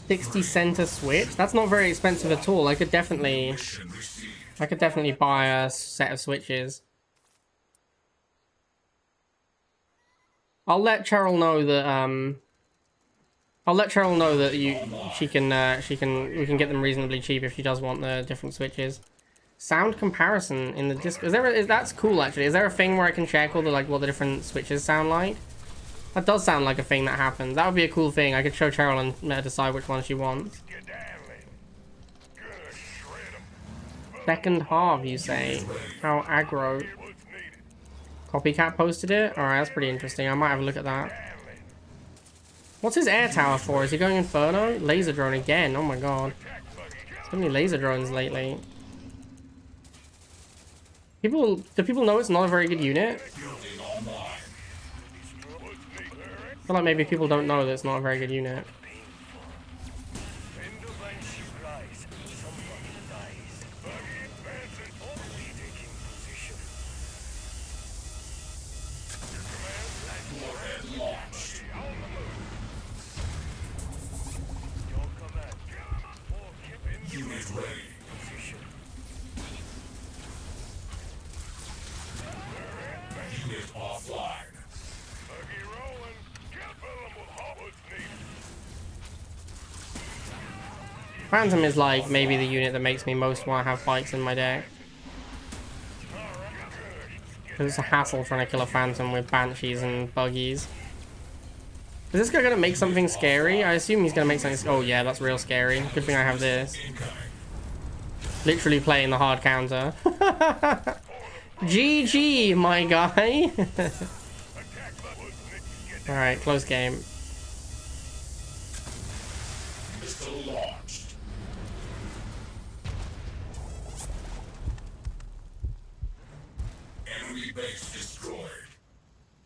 60 center switch? That's not very expensive at all. I could definitely buy a set of switches. I'll let Cheryl know that we can get them reasonably cheap if she does want the different switches. Sound comparison in the disc. That's cool actually. Is there a thing where I can check all the what the different switches sound like? That does sound like a thing that happens. That would be a cool thing. I could show Cheryl and let her decide which one she wants. Second half, you say? How aggro? Copycat posted it? Alright, that's pretty interesting. I might have a look at that. What's his air tower for? Is he going Inferno? Laser drone again. Oh my god. So many laser drones lately. Do people know it's not a very good unit? I feel like maybe people don't know that it's not a very good unit. Phantom is like maybe the unit that makes me most want to have bikes in my deck. Because it's a hassle trying to kill a Phantom with Banshees and Buggies. Is this guy going to make something scary? I assume he's going to make something... Oh yeah, that's real scary. Good thing I have this. Literally playing the hard counter. GG, my guy. Alright, close game.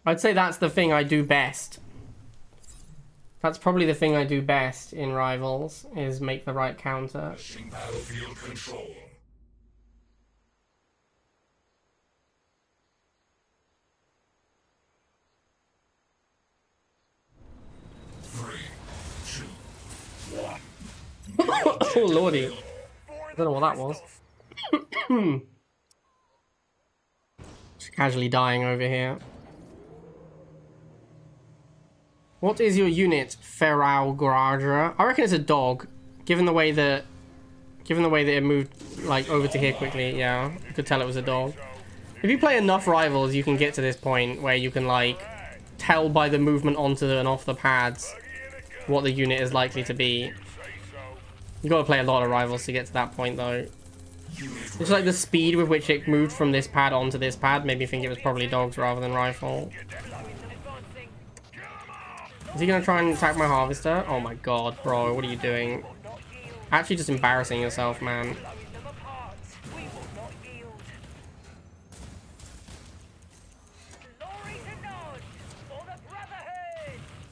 I'd say that's the thing I do best. That's probably the thing I do best in Rivals, is make the right counter. Battlefield control. Oh lordy. I don't know what that was. Just casually dying over here. What is your unit, Feralgradra? I reckon it's a dog. Given the way that it moved over to here quickly, yeah. I could tell it was a dog. If you play enough Rivals, you can get to this point where you can tell by the movement onto and off the pads what the unit is likely to be. You gotta play a lot of Rivals to get to that point though. It's like the speed with which it moved from this pad onto this pad made me think it was probably dogs rather than rifle. Is he gonna try and attack my harvester? Oh my god, bro, what are you doing? Actually just embarrassing yourself, man.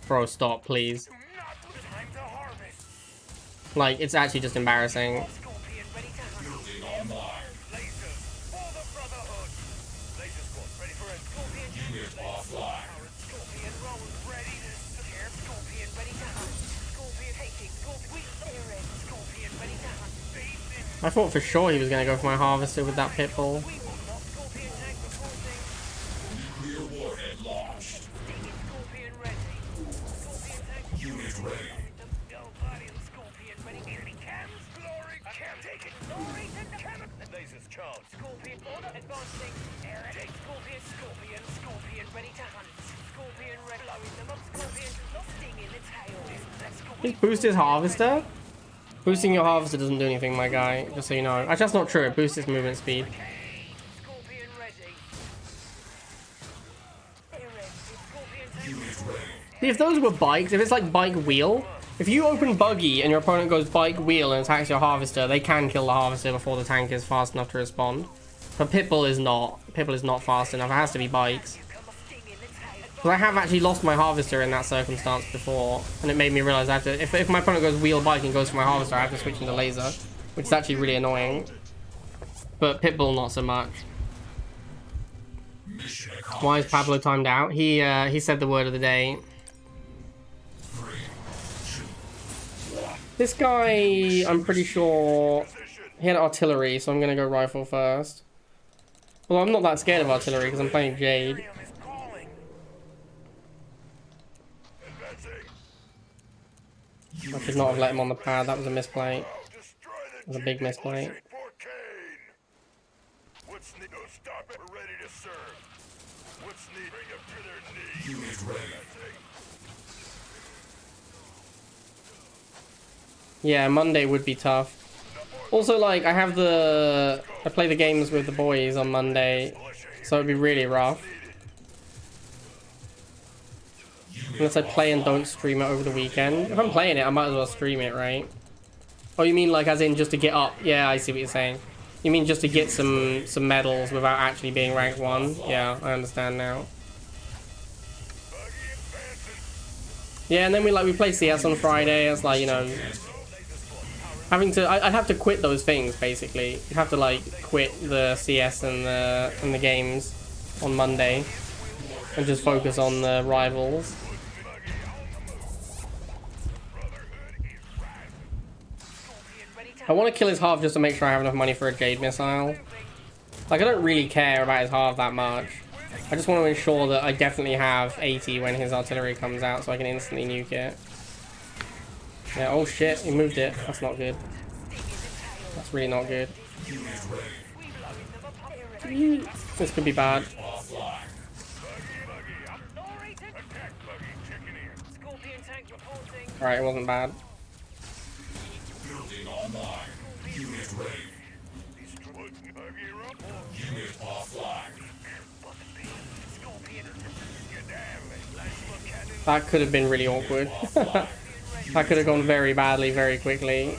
Bro, stop, please. It's actually just embarrassing. I thought for sure he was going to go for my harvester with that pitbull. He's boosted his harvester? Boosting your harvester doesn't do anything, my guy, just so you know. Actually, that's not true. It boosts his movement speed. See, if those were bikes, if it's like bike wheel, if you open buggy and your opponent goes bike wheel and attacks your harvester, they can kill the harvester before the tank is fast enough to respond. But pitbull is not. Pitbull is not fast enough. It has to be bikes. Because I have actually lost my harvester in that circumstance before, and it made me realize I have to, if my opponent goes wheel bike and goes for my harvester, I have to switch into laser, which is actually really annoying. But pitbull not so much. Why is Pablo timed out? He said the word of the day. This guy, I'm pretty sure he had artillery, so I'm gonna go rifle first. Well, I'm not that scared of artillery because I'm playing Jade. I should not have let him on the pad. That was a misplay. That was a big misplay. Yeah, Monday would be tough. Also, like, I play the games with the boys on Monday, so it'd be really rough. Unless I play and don't stream it over the weekend. If I'm playing it, I might as well stream it, right? Oh, you mean like as in just to get up? Yeah, I see what you're saying. You mean just to get some medals without actually being ranked 1? Yeah, I understand now. Yeah, and then we play CS on Friday. It's like, you know, I'd have to quit those things basically. You'd have to like quit the CS and the games on Monday and just focus on the rivals. I want to kill his half just to make sure I have enough money for a Jade missile. Like, I don't really care about his half that much. I just want to ensure that I definitely have 80 when his artillery comes out so I can instantly nuke it. Yeah, oh shit, he moved it. That's not good. That's really not good. This could be bad. Alright, it wasn't bad. That could have been really awkward. That could have gone very badly very quickly.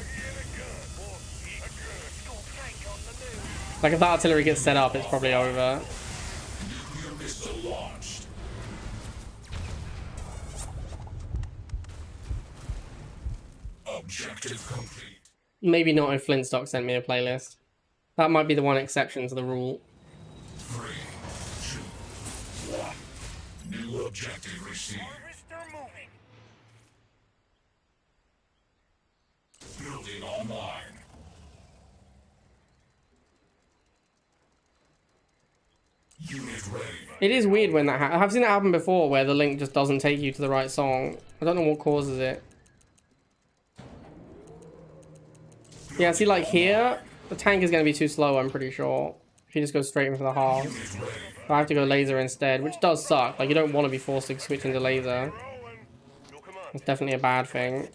Like, if that artillery gets set up, it's probably over. Objective complete. Maybe not if Flintstock sent me a playlist. That might be the one exception to the rule. 3, 2, 1. New objective received. Building online. Unit ready. It is weird when that happens. I've seen it happen before where the link just doesn't take you to the right song. I don't know what causes it. Yeah, see, like here, the tank is going to be too slow, I'm pretty sure. If you just go straight in for the halves. I have to go laser instead, which does suck. Like, you don't want to be forced to switch into laser. It's definitely a bad thing.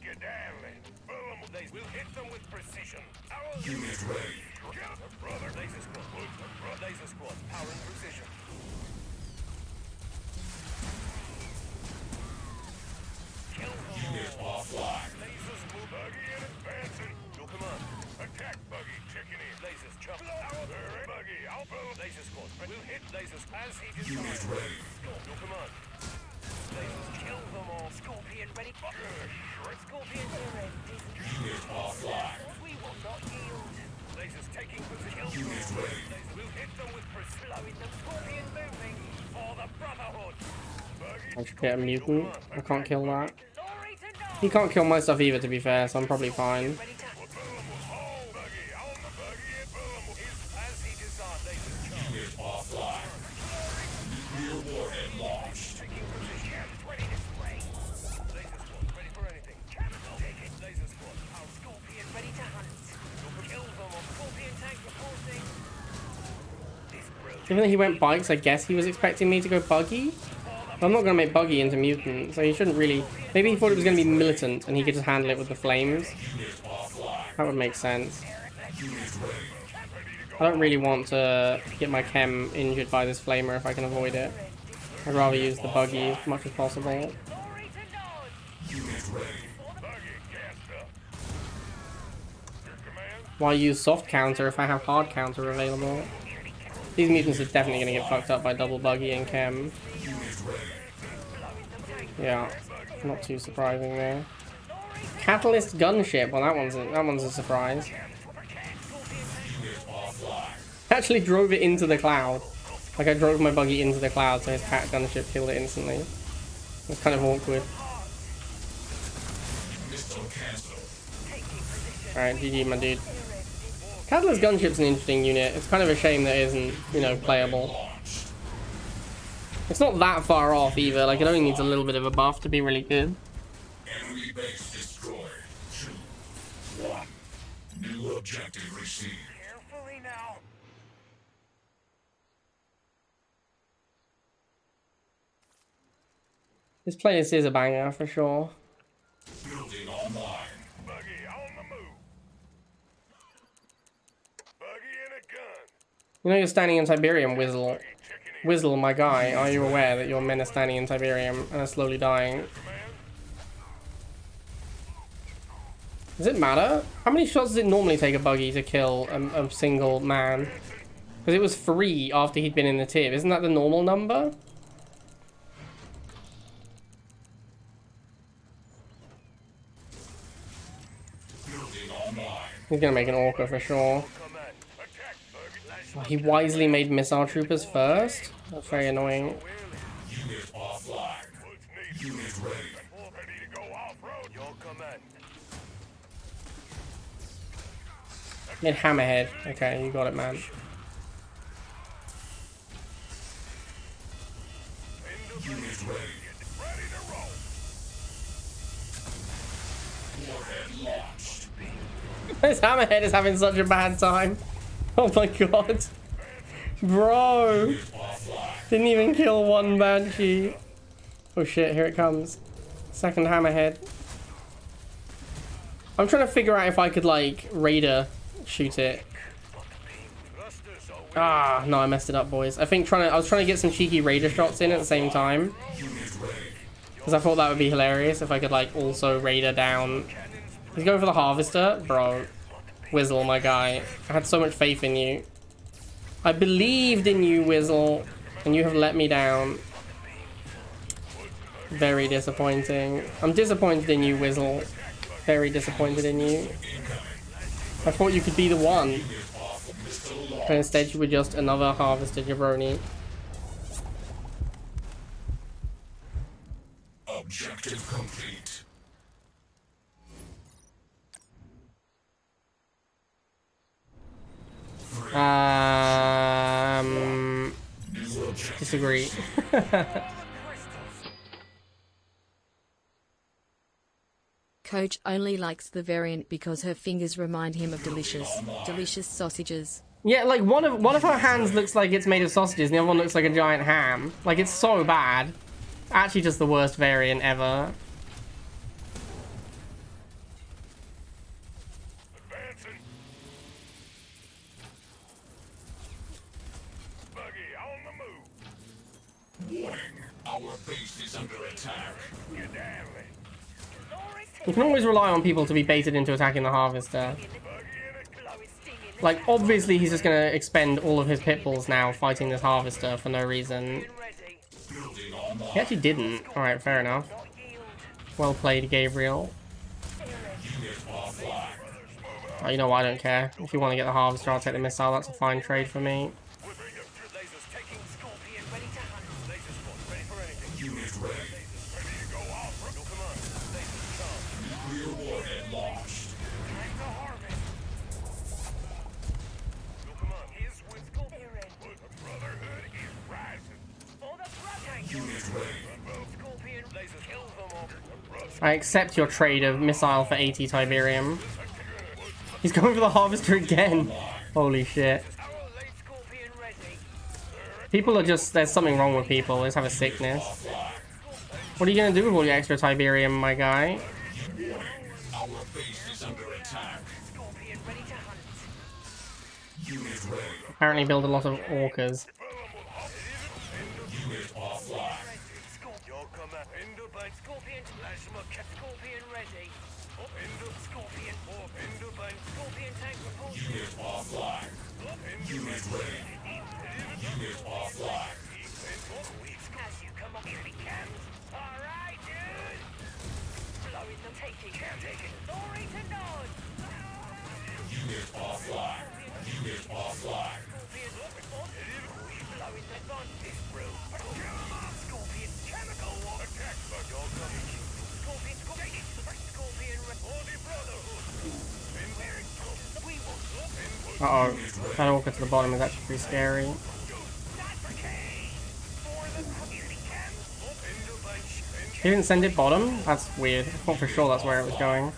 I should get a mutant. I can't kill that. He can't kill my stuff either, to be fair, so I'm probably fine. Given that he went bikes, I guess he was expecting me to go buggy. But I'm not going to make buggy into mutant, so he shouldn't really... Maybe he thought it was going to be militant and he could just handle it with the flames. That would make sense. I don't really want to get my chem injured by this flamer if I can avoid it. I'd rather use the buggy as much as possible. Why use soft counter if I have hard counter available? These mutants are definitely going to get fucked up by double buggy and chem. Yeah, not too surprising there. Catalyst gunship. Well, that one's a surprise. Actually drove it into the cloud. Like, I drove my buggy into the cloud, so his cat gunship killed it instantly. It's kind of awkward. Alright, GG, my dude. Cadilla's gunship's an interesting unit. It's kind of a shame that it isn't, you know, playable. It's not that far off either. Like, it only needs a little bit of a buff to be really good. Enemy base destroyed. 2, 1. New objective received. Carefully now. This playlist is a banger for sure. Building online. Buggy on the move. Buggy and a gun. You know you're standing in Tiberium, Whizzle. Whizzle, my guy, are you aware that your men are standing in Tiberium and are slowly dying? Does it matter? How many shots does it normally take a buggy to kill a single man? Because it was 3 after he'd been in the tip. Isn't that the normal number? He's gonna make an orca for sure. Oh, he wisely made missile troopers first? That's very annoying. Unit offline. Unit ready. Ready to go off-road. Your command. Made hammerhead. Okay, you got it, man. Unit ready. Ready to roll. Warhead launched. This hammerhead is having such a bad time. Oh my god. Bro. Didn't even kill one banshee. Oh shit, here it comes. Second hammerhead. I'm trying to figure out if I could, like, raider shoot it. Ah, no, I messed it up, boys. I was trying to get some cheeky raider shots in at the same time. Because I thought that would be hilarious if I could, like, also raider down. He's going for the harvester? Bro. Whizzle, my guy. I had so much faith in you. I believed in you, Whizzle. And you have let me down. Very disappointing. I'm disappointed in you, Whizzle. Very disappointed in you. I thought you could be the one. But instead you were just another harvester jabroni. Objective complete. Disagree. Coach only likes the variant because her fingers remind him of delicious sausages. Yeah, like one of her hands looks like it's made of sausages and the other one looks like a giant ham. Like, it's so bad. Actually just the worst variant ever. Advancing. Buggy on the move. Warning. Our base is under attack. You're damn right. You can always rely on people to be baited into attacking the harvester. Like, obviously he's just gonna expend all of his pit bulls now fighting this harvester for no reason. He actually didn't. Alright, fair enough. Well played, Gabriel. Oh, you know what, I don't care. If you want to get the harvester, I'll take the missile. That's a fine trade for me. Unit ready. Nuclear warhead launched. Unit ready. I accept your trade of missile for 80 Tiberium. He's going for the harvester again. Holy shit. People are just, there's something wrong with people. They just have a sickness. What are you going to do with all your extra Tiberium, my guy? Our base is under attack. Unit ready. Apparently build a lot of orcas. Unit offline. Your command. Enderbind Scorpion. Plasma Scorpion ready. Scorpion. Enderbind Scorpion tank report. Unit offline. Unit ready. Unit offline. As you come up, here he comes. Alright, dude. Blowing them, taking. Glory to Nod. Unit offline. Unit offline. Blowing the gun. This room. Scorpion. Chemical war. Attack. Your coming. Scorpion. Scorpion. Scorpion. Holy Brotherhood. Uh-oh. That orca to the bottom is actually pretty scary. He didn't send it bottom? That's weird. I thought for sure that's where it was going.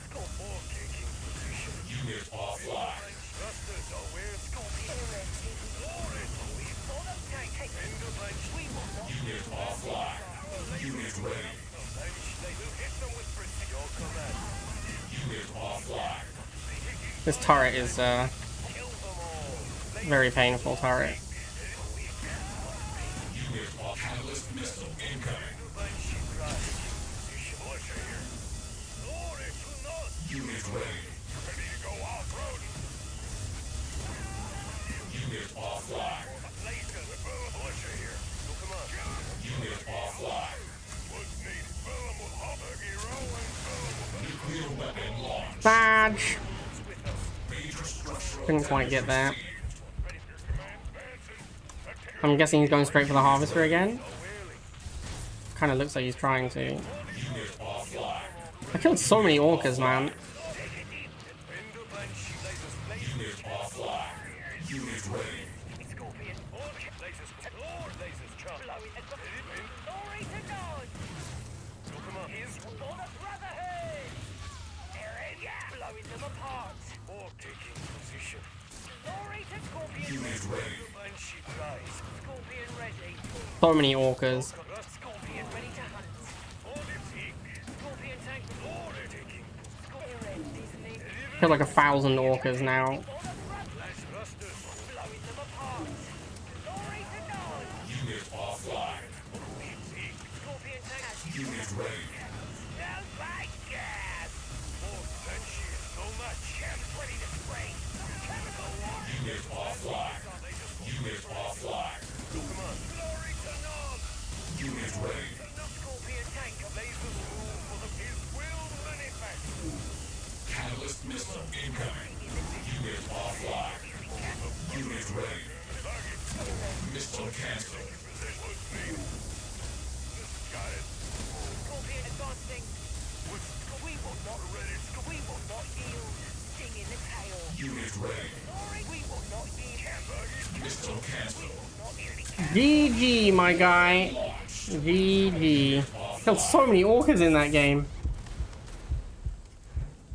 This turret is very painful turret. Badge! Couldn't quite get that. I'm guessing he's going straight for the harvester again. Kind of looks like he's trying to. I killed so many orcas, man. So many orcas. Killed like 1,000 orcas now. GG, my guy. GG. Killed so many orcas in that game.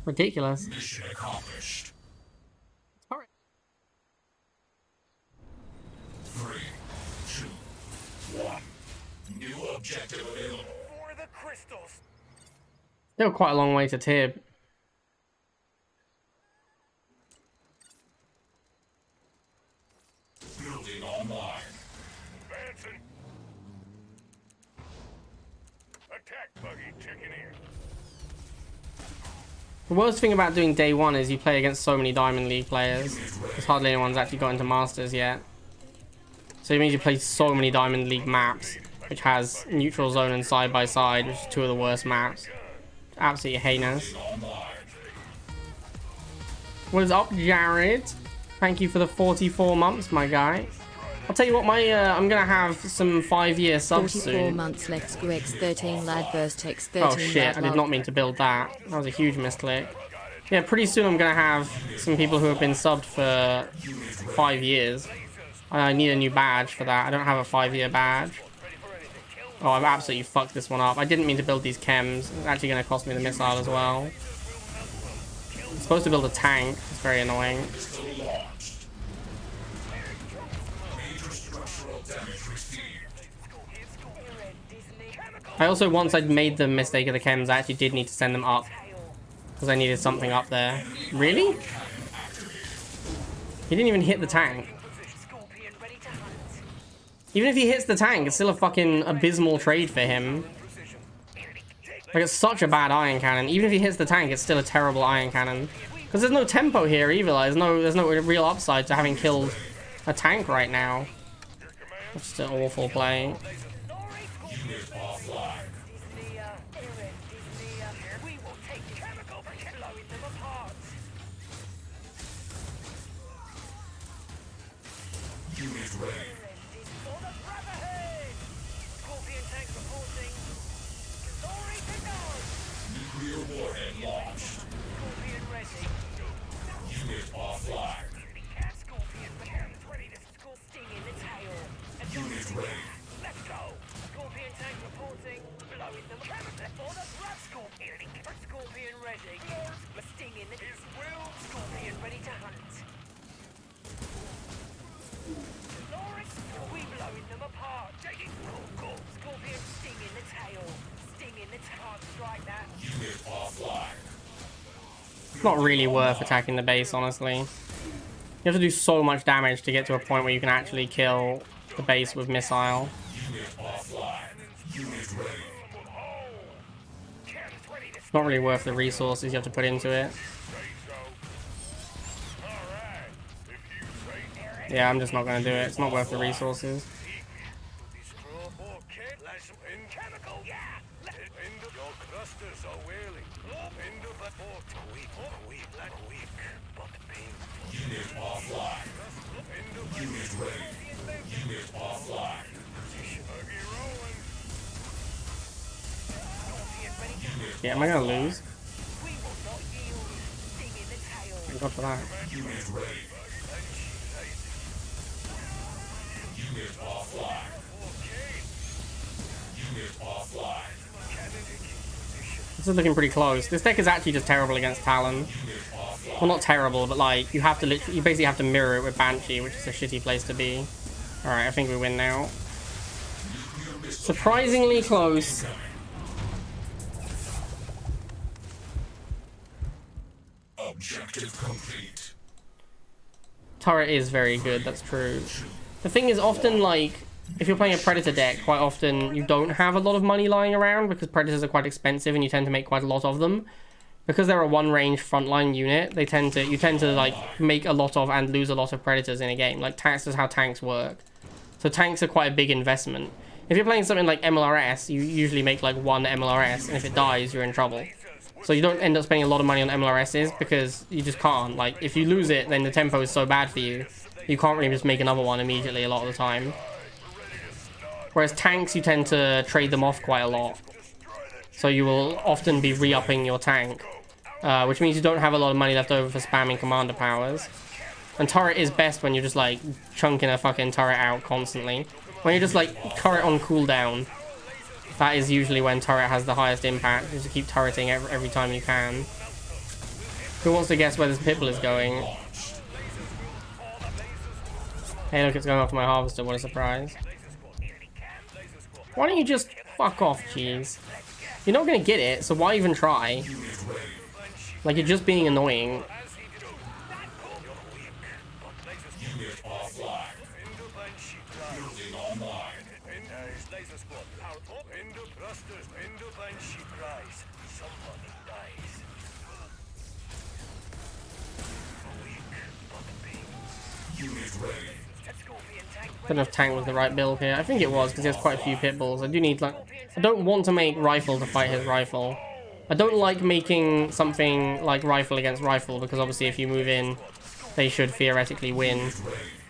Ridiculous. Mission accomplished. Alright. 3, 2, 1. New objective available. For the crystals. Still quite a long way to Tib. Building online. Advancing. Attack buggy checking in. The worst thing about doing day one is you play against so many Diamond League players. Because hardly anyone's actually got into Masters yet. So it means you play so many Diamond League maps, which has Neutral Zone and Side by Side, which is two of the worst maps. Absolutely heinous. What is up, Jared? Thank you for the 44 months, my guy. I'll tell you what, I'm gonna have some 5-year subs 44 soon. months Lex Grex 13 Lad Vertex 13 Oh shit, I did not mean to build that. That was a huge misclick. Yeah, pretty soon I'm gonna have some people who have been subbed for 5 years. I need a new badge for that. I don't have a 5-year badge. Oh, I've absolutely fucked this one up. I didn't mean to build these chems. It's actually gonna cost me the missile as well. I'm supposed to build a tank. It's very annoying. I also, once I'd made the mistake of the chems, I actually did need to send them up. Because I needed something up there. Really? He didn't even hit the tank. Even if he hits the tank, it's still a fucking abysmal trade for him. Like, it's such a bad iron cannon. Even if he hits the tank, it's still a terrible iron cannon. Because there's no tempo here either. Like, there's no real upside to having killed a tank right now. It's just an awful play. ready. Sting in the Scorpion ready to hunt. Loris, we blowing them apart. Taking cool. Scorpion sting in the tail. Sting in the tail. Strike that. Unit offline. It's not really worth attacking the base, honestly. You have to do so much damage to get to a point where you can actually kill the base with missile. Unit offline. Unit ready. It's not really worth the resources you have to put into it. Yeah, I'm just not going to do it. It's not worth the resources. Unit offline. Unit ready. Unit offline. Yeah, am I going to lose? We will not yield. Sting in the tail. Thank God for that. Unit ready. Unit offline. Unit offline. This is looking pretty close. This deck is actually just terrible against Talon. Well, not terrible, but like, you have to literally, you basically have to mirror it with Banshee, which is a shitty place to be. Alright, I think we win now. Surprisingly close. Objective complete. Turret is very good, that's true. The thing is, often, like, if you're playing a Predator deck, quite often you don't have a lot of money lying around because Predators are quite expensive and you tend to make quite a lot of them. Because they're a one-range frontline unit, you tend to, like, make a lot of and lose a lot of Predators in a game. Like, that's how tanks work. So tanks are quite a big investment. If you're playing something like MLRS, you usually make, like, one MLRS, and if it dies, you're in trouble. So you don't end up spending a lot of money on MLRSs because you just can't. Like, if you lose it, then the tempo is so bad for you, you can't really just make another one immediately a lot of the time. Whereas tanks, you tend to trade them off quite a lot. So you will often be re-upping your tank, which means you don't have a lot of money left over for spamming commander powers. And turret is best when you're just, like, chunking a fucking turret out constantly. When you're just, like, turret on cooldown, that is usually when turret has the highest impact, is to keep turreting every time you can. Who wants to guess where this Pitbull is going? Hey, look, it's going after my harvester. What a surprise. Why don't you just fuck off, cheese? You're not going to get it, so why even try? Like, you're just being annoying. Unit offline. Building online. Unit ready. I don't know if tank was the right build here. I think it was, because he has quite a few pit bulls. I do need, like... I don't want to make rifle to fight his rifle. I don't like making something like rifle against rifle, because obviously if you move in, they should theoretically win,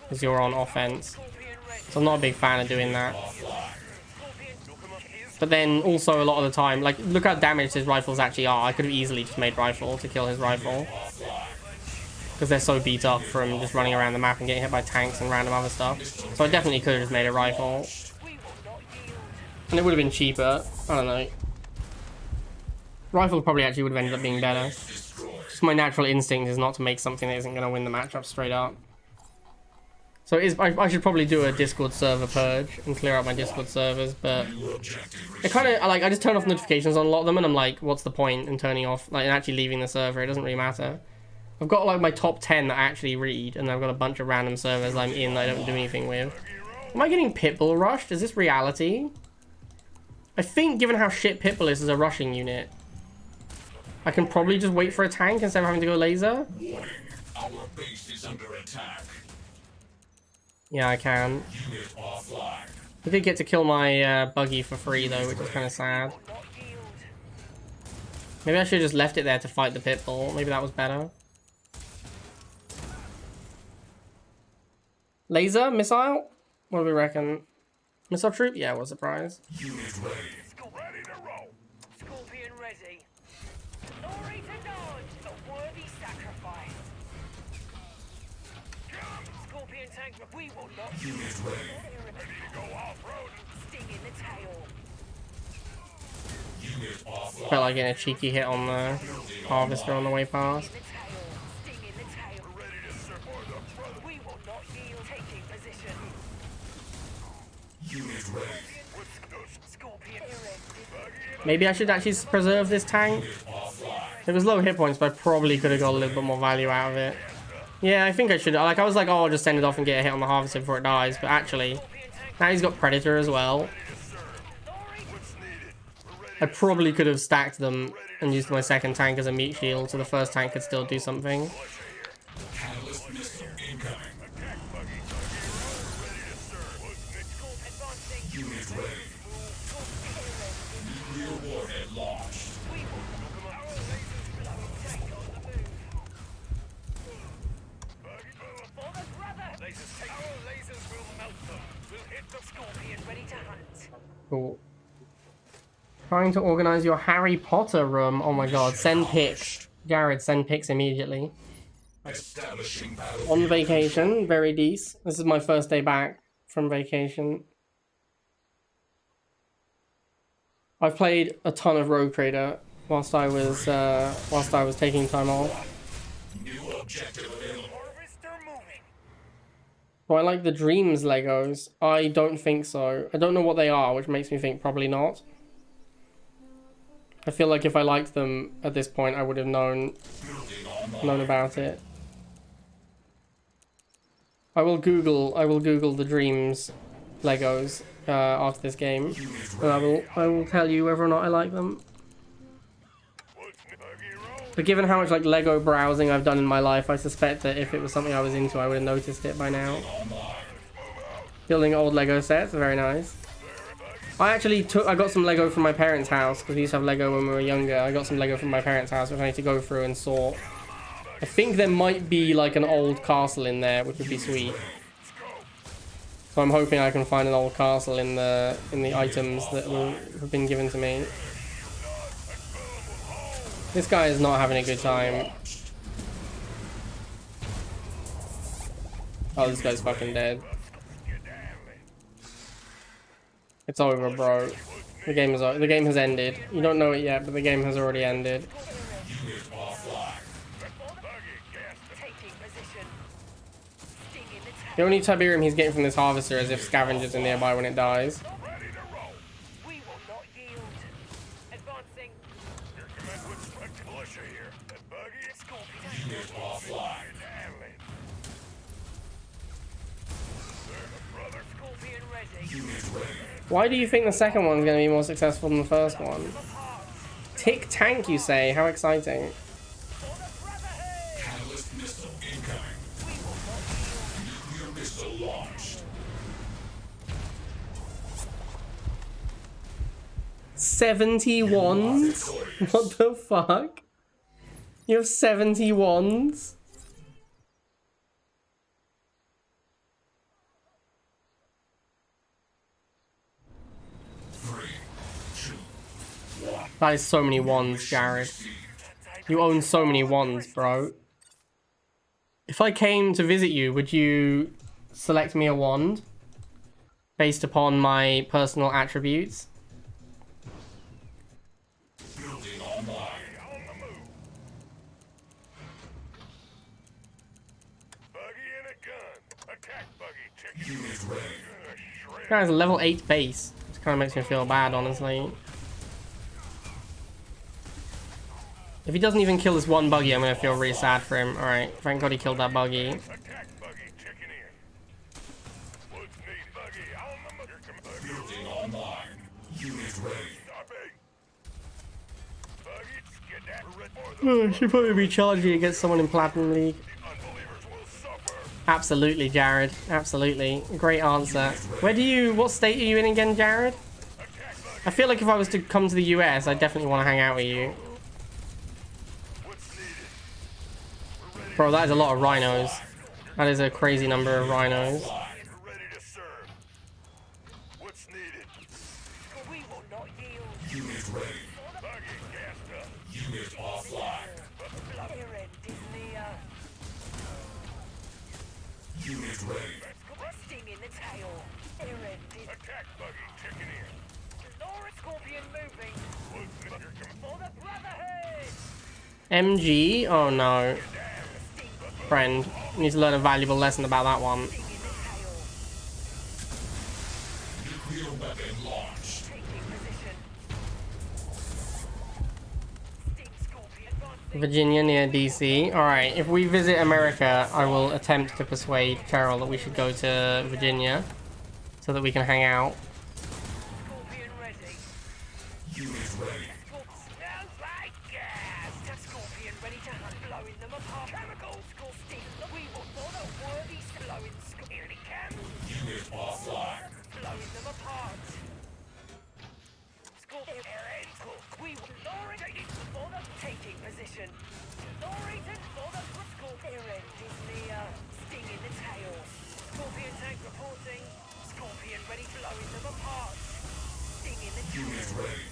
because you're on offense. So I'm not a big fan of doing that. But then also a lot of the time, like, look how damaged his rifles actually are. I could have easily just made rifle to kill his rifle, because they're so beat up from just running around the map and getting hit by tanks and random other stuff. So I definitely could have just made a rifle. And it would have been cheaper. I don't know. Rifle probably actually would have ended up being better. Just my natural instinct is not to make something that isn't going to win the matchup straight up. So it is, I should probably do a Discord server purge and clear out my Discord servers, but it kind of, like, I just turn off notifications on a lot of them and I'm like, what's the point in turning off, like, and actually leaving the server? It doesn't really matter. I've got, like, my top 10 that I actually read, and I've got a bunch of random servers I'm in that I don't do anything with. Am I getting Pitbull rushed? Is this reality? I think, given how shit Pitbull is as a rushing unit, I can probably just wait for a tank instead of having to go laser. Our base is under attack. Yeah, I can. Unit offline. I did get to kill my buggy for free, though, which is kind of sad. Maybe I should have just left it there to fight the Pitbull. Maybe that was better. Laser? Missile? What do we reckon? Missile troop? Yeah, what a surprise. Unit ready. Ready to roll. Scorpion ready. Glory to dodge. A worthy sacrifice. Scorpion tank. We will not. Unit ready. Ready to go off-road. Sting in the tail. Unit Felt like getting a cheeky hit on the harvester on the way past. In the tail. Sting in the tail. Ready to support the brother. We will not yield. Taking position. Unit ready. Scorpion erected. Maybe I should actually preserve this tank. It was low hit points, but I probably could have got a little bit more value out of it. Yeah, I think I should. Like, I was like, oh, I'll just send it off and get a hit on the harvester before it dies. But actually, now he's got Predator as well. I probably could have stacked them and used my second tank as a meat shield, so the first tank could still do something. Catalyst missile incoming. Unit ready. Nuclear warhead launched. Ready to hunt. Cool. Trying to organize your Harry Potter room. Oh my god, send pics. Jared, send pics immediately. Establishing battle. On vacation, very decent. This is my first day back from vacation. I've played a ton of Rogue Trader whilst I was taking time off. New objective available. Do I like the Dreams Legos? I don't think so. I don't know what they are, which makes me think probably not. I feel like if I liked them at this point, I would have known about it. I will Google the Dreams Legos after this game, and I will tell you whether or not I like them. But given how much like Lego browsing I've done in my life, I suspect that if it was something I was into, I would have noticed it by now. Building old Lego sets, very nice. I got some Lego from my parents' house, because we used to have Lego when we were younger. I got some Lego from my parents' house, which I need to go through and sort. I think there might be like an old castle in there, which would be sweet. So I'm hoping I can find an old castle in the items that have been given to me. This guy is not having a good time. Oh, this guy's fucking dead. It's over, bro. The game has ended. You don't know it yet, but the game has already ended. The only Tiberium he's getting from this harvester is if scavengers are nearby when it dies. We will not yield. Advancing. Scorpion ready. Why do you think the second one's going to be more successful than the first one? Tick tank, you say? How exciting. Catalyst missile incoming. Nuclear missile launched. 70 wands? What the fuck? You have 70 wands? That is so many wands, Jared. You own so many wands, bro. If I came to visit you, would you select me a wand? Based upon my personal attributes? Building online. Unit ready. That has a level 8 base. Which kind of makes me feel bad, honestly. If he doesn't even kill this one buggy, I'm going to feel really sad for him. Alright, thank god he killed that buggy. Building online. Unit ready. Oh, should probably be charging against someone in Platinum League. Absolutely, Jared. Absolutely. Great answer. What state are you in again, Jared? I feel like if I was to come to the US, I'd definitely want to hang out with you. Bro, that is a lot of rhinos. That is a crazy number of rhinos. Unit ready. Unit offline. Unit ready. Sting in the tail. Attack buggy kicking in. Scorpion moving. MG? Oh no. Friend, you need to learn a valuable lesson about that one. Nuclear weapon launched. Virginia near DC. Alright, if we visit America, I will attempt to persuade Cheryl that we should go to Virginia so that we can hang out. Scorpion ready. Unit ready. Smells like gas. Scorpion ready to hunt. Blowing them apart. Chemicals. Scorpion. We will not a worthy blowing scorpion. Here it comes. Unit offline. Blowing them apart. Scorpion. We will taking for the taking position. Norrington for the Scorpion is near. Sting in the tail. Scorpion tank reporting. Scorpion ready, blowing them apart. Sting in the tail. Unit ready.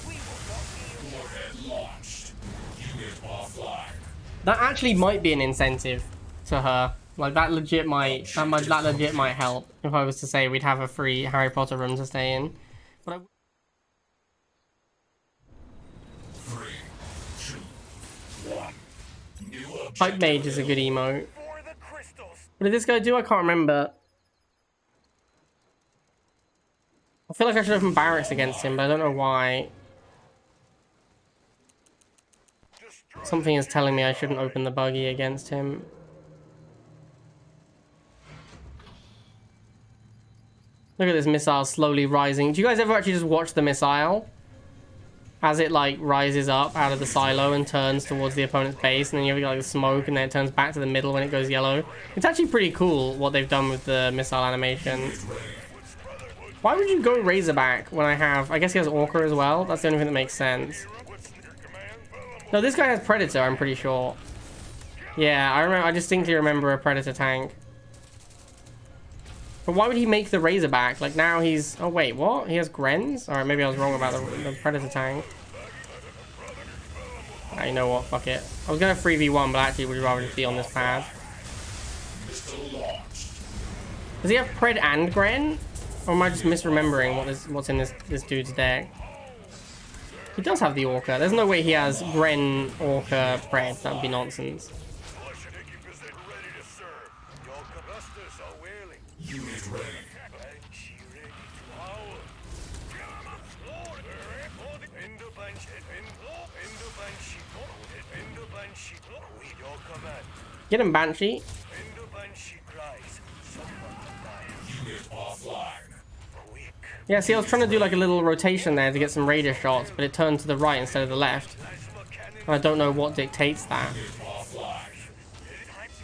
We will not yield. Warhead launched. Unit offline. That actually might be an incentive to her. Like that legit might help if I was to say we'd have a free Harry Potter room to stay in. But 3, 2, 1. New Hype objective. Mage is a good emote. For the crystals. What did this guy do? I can't remember. I feel like I should open barracks against him, but I don't know why. Something is telling me I shouldn't open the buggy against him. Look at this missile slowly rising. Do you guys ever actually just watch the missile? As it like rises up out of the silo and turns towards the opponent's base, and then you have like the smoke, and then it turns back to the middle when it goes yellow. It's actually pretty cool what they've done with the missile animation. Why would you go Razorback when I have... I guess he has Orca as well? That's the only thing that makes sense. No, this guy has Predator, I'm pretty sure. Yeah, I distinctly remember a Predator tank. But why would he make the Razorback? Like, now he's... Oh, wait, what? He has Grens? Alright, maybe I was wrong about the Predator tank. Ah, you know what? Fuck it. I was going to 3v1, but actually would rather just be on this pad. Does he have Pred and Gren? Or am I just misremembering what's in this dude's deck? He does have the Orca. There's no way he has Gren, Orca, Pred. That would be nonsense. Unit ready. Get him, Banshee. Unit offline. Yeah, see, I was trying to do like a little rotation there to get some radius shots, but it turned to the right instead of the left. And I don't know what dictates that.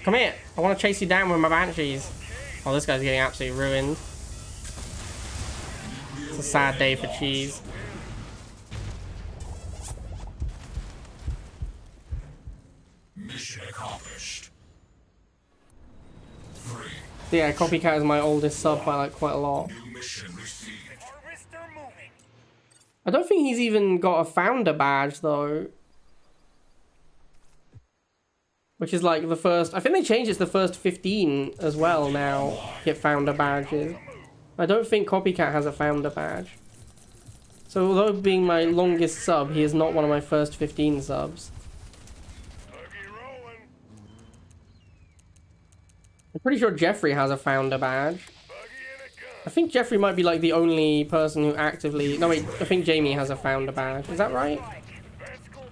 Come here. I want to chase you down with my Banshees. Oh, this guy's getting absolutely ruined. It's a sad day for Cheese. Mission accomplished. 3. Yeah, Copycat is my oldest sub by like quite a lot. New mission received. Harvester moving. I don't think he's even got a founder badge though. Which is like the first... I think they changed it to the first 15 as well now. Get founder badges. I don't think Copycat has a founder badge. So although being my longest sub, he is not one of my first 15 subs. I'm pretty sure Jeffrey has a founder badge. I think Jeffrey might be like the only person who actively... No wait, I think Jamie has a founder badge. Is that right?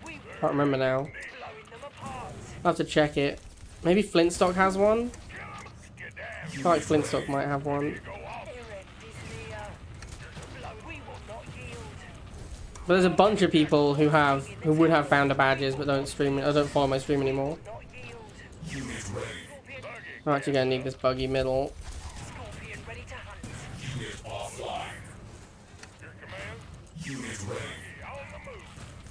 Can't remember now. I'll have to check it. Maybe Flintstock has one? I feel like Flintstock might have one. But there's a bunch of people who would have founder badges but don't stream or don't follow my stream anymore. Unit ready. I'm actually gonna need this buggy middle. Unit offline. Unit ready.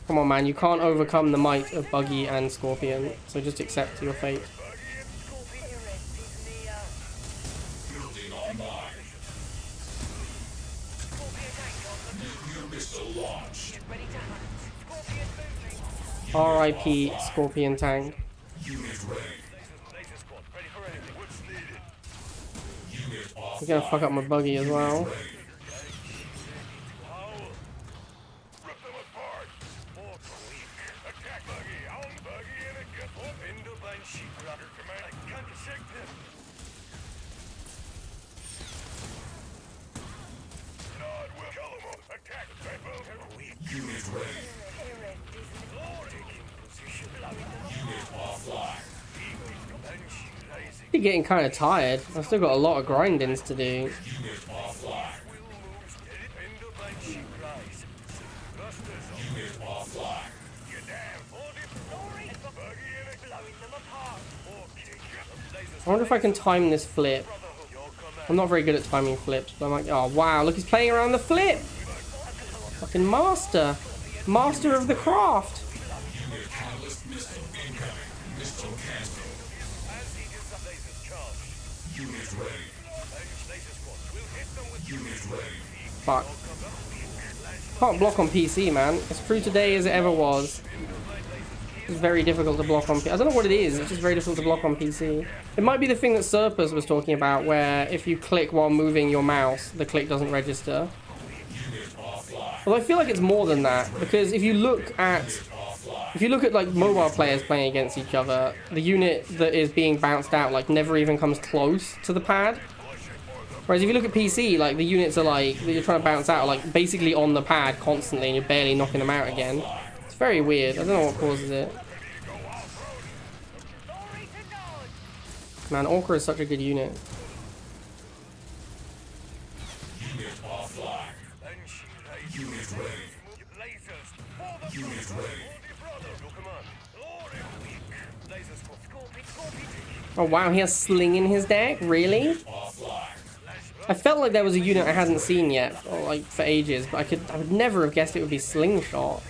Come on man, you can't overcome the might of Buggy and Scorpion, so just accept your fate. Building online. Nuclear missile launched. R.I.P. Scorpion tank. Unit ready. Unit offline. He's gonna fuck up my Buggy as well. actually getting kind of tired. I've still got a lot of grindings to do. Unit offline. Unit offline. I wonder if I can time this flip. I'm not very good at timing flips, but I'm like, oh wow, look, he's playing around the flip. Fucking master. Master of the craft. Unit catalyst missile incoming. Missile cancelled. Unit ready. Unit ready. Fuck. Can't block on PC, man. As true today as it ever was. It's very difficult to block on PC. I don't know what it is. It's just very difficult to block on PC. It might be the thing that Surplus was talking about, where if you click while moving your mouse, the click doesn't register. Although I feel like it's more than that, because if you look at like mobile players playing against each other, the unit that is being bounced out like never even comes close to the pad. Whereas if you look at PC, like the units are like that you're trying to bounce out are like basically on the pad constantly, and you're barely knocking them out again. It's very weird. I don't know what causes it. Man, Orca is such a good unit. Unit offline. Unit ready. Unit ready. Oh wow, he has Sling in his deck? Really? I felt like there was a unit I hadn't seen yet, or like for ages, but I would never have guessed it would be Slingshot.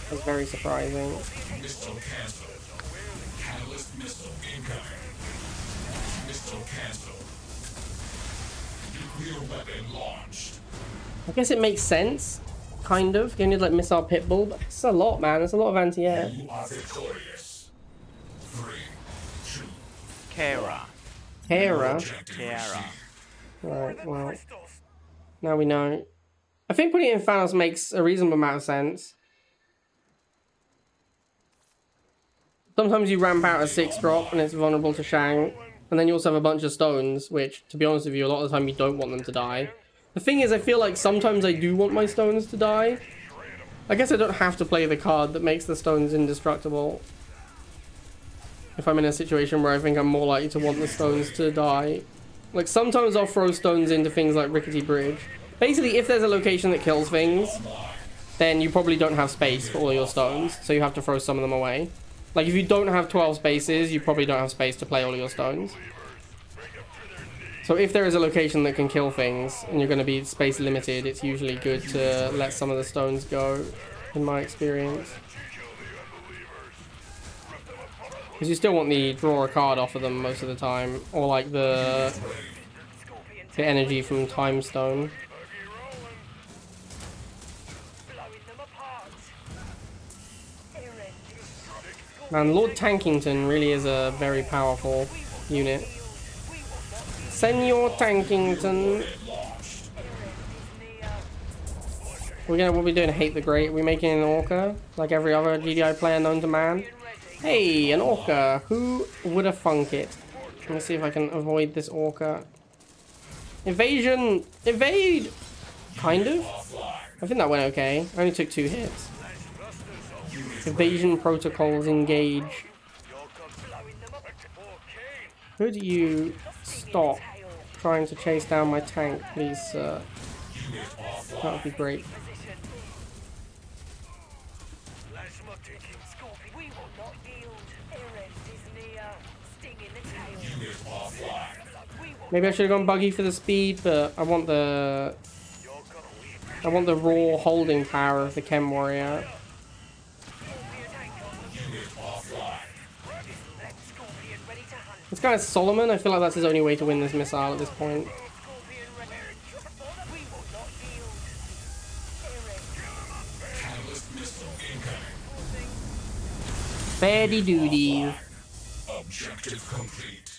That's very surprising. Missile cancelled. Catalyst missile incoming. Missile cancelled. Nuclear weapon launched. I guess it makes sense, kind of. You need like missile pitbull, but it's a lot, man. It's a lot of anti-air. You are victorious. 3, 2, Kara. Kara. objective Kara. Right, well, now we know. I think putting it in Thanos makes a reasonable amount of sense. Sometimes you ramp out a 6-drop and it's vulnerable to Shang, and then you also have a bunch of stones, which, to be honest with you, a lot of the time you don't want them to die. The thing is, I feel like sometimes I do want my stones to die. I guess I don't have to play the card that makes the stones indestructible. If I'm in a situation where I think I'm more likely to want the stones to die. Like, sometimes I'll throw stones into things like Rickety Bridge. Basically, if there's a location that kills things, then you probably don't have space for all your stones, so you have to throw some of them away. Like, if you don't have 12 spaces, you probably don't have space to play all your stones. So if there is a location that can kill things, and you're going to be space limited, it's usually good to let some of the stones go, in my experience. Because you still want the draw a card off of them most of the time, or like the energy from Time Stone. Man, Lord Tankington really is a very powerful unit. Senor Tankington. What are we doing? Hate the Great? Are we making an Orca? Like every other GDI player known to man? Hey, an Orca. Who would have thunk it? Let me see if I can avoid this Orca. Evasion. Evade. Kind of. I think that went okay. I only took 2 hits. Evasion protocols engage. Could you stop trying to chase down my tank, please, sir? That would be great. Maybe I should have gone buggy for the speed, but I want the raw holding power of the Chem Warrior. It's kind of Solomon. I feel like that's his only way to win this missile at this point. Fatty duty. Objective complete.